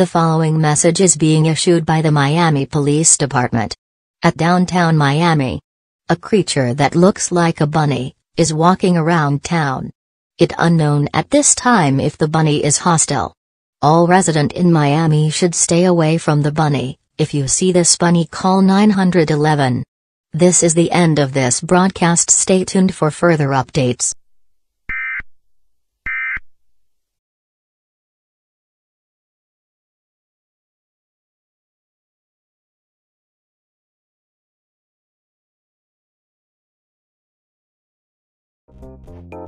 The following message is being issued by the Miami Police Department. At downtown Miami, a creature that looks like a bunny is walking around town. It unknown at this time if the bunny is hostile. All resident in Miami should stay away from the bunny. If you see this bunny, call 911. This is the end of this broadcast. Stay tuned for further updates.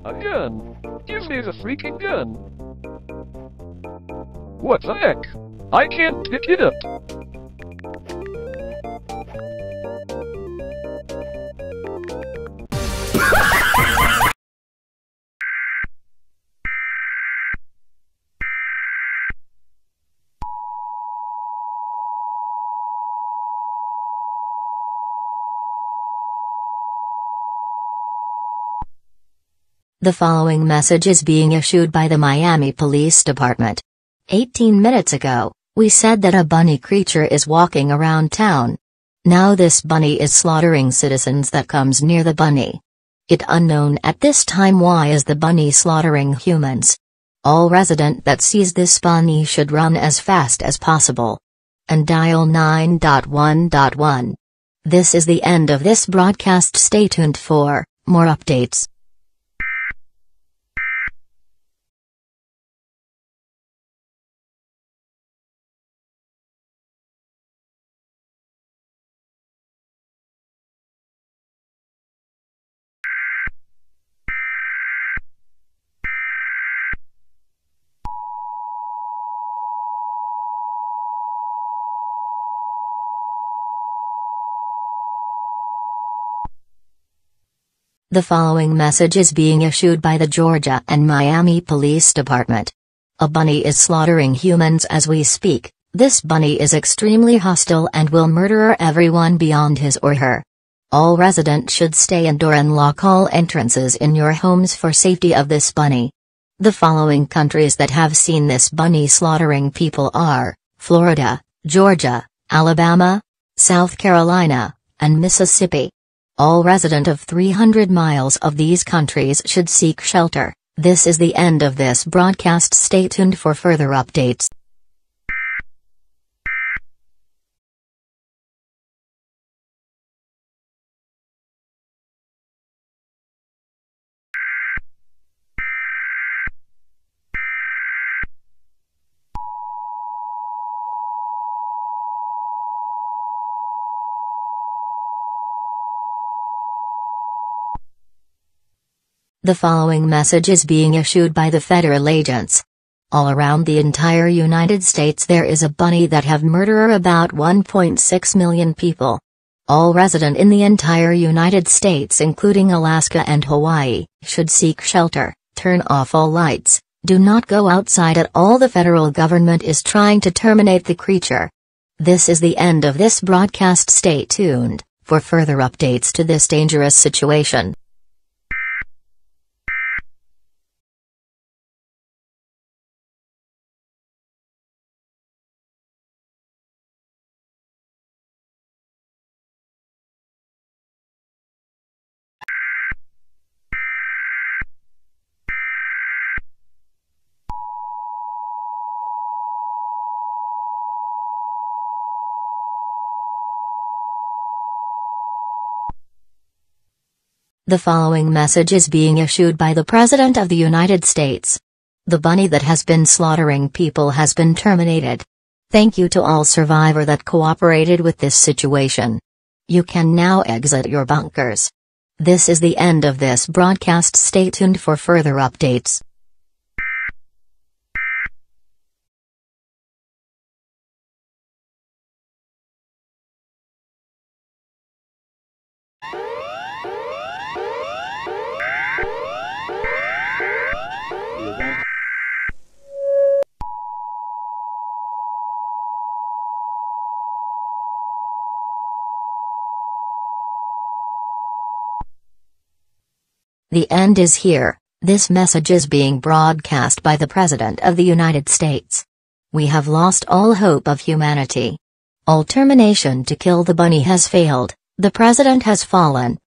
A gun! Give me the freaking gun! What the heck? I can't pick it up! The following message is being issued by the Miami Police Department. 18 minutes ago, we said that a bunny creature is walking around town. Now this bunny is slaughtering citizens that comes near the bunny. It unknown at this time why is the bunny slaughtering humans. All resident that sees this bunny should run as fast as possible. And dial 911. This is the end of this broadcast. Stay tuned for more updates. The following message is being issued by the Georgia and Miami Police Department. A bunny is slaughtering humans as we speak. This bunny is extremely hostile and will murder everyone beyond his or her. All residents should stay indoor and lock all entrances in your homes for safety of this bunny. The following countries that have seen this bunny slaughtering people are Florida, Georgia, Alabama, South Carolina, and Mississippi. All resident of 300 miles of these countries should seek shelter. This is the end of this broadcast. Stay tuned for further updates. The following message is being issued by the federal agents. All around the entire United States there is a bunny that have murdered about 1.6 million people. All resident in the entire United States including Alaska and Hawaii should seek shelter, turn off all lights, do not go outside at all. The federal government is trying to terminate the creature. This is the end of this broadcast. Stay tuned for further updates to this dangerous situation. The following message is being issued by the President of the United States. The bunny that has been slaughtering people has been terminated. Thank you to all survivors that cooperated with this situation. You can now exit your bunkers. This is the end of this broadcast. Stay tuned for further updates. The end is here. This message is being broadcast by the President of the United States. We have lost all hope of humanity. All termination to kill the bunny has failed. The president has fallen.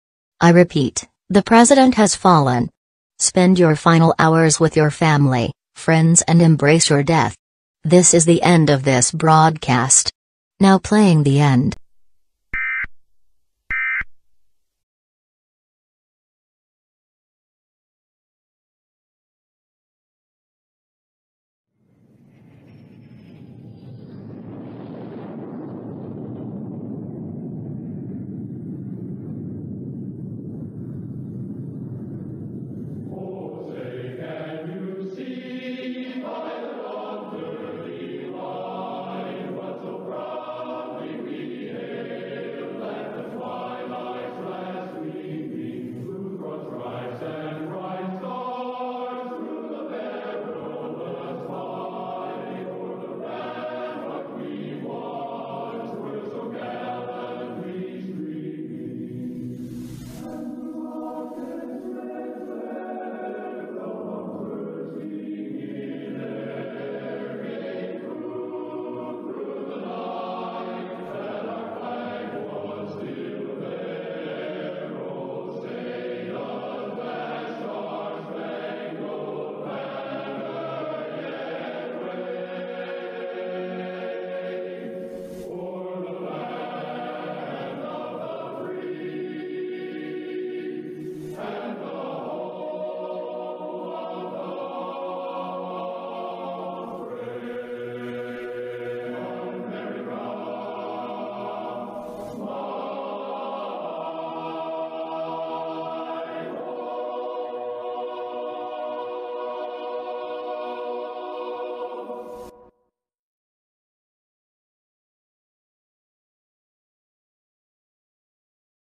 I repeat, the president has fallen. Spend your final hours with your family, friends, and embrace your death. This is the end of this broadcast. Now playing the end.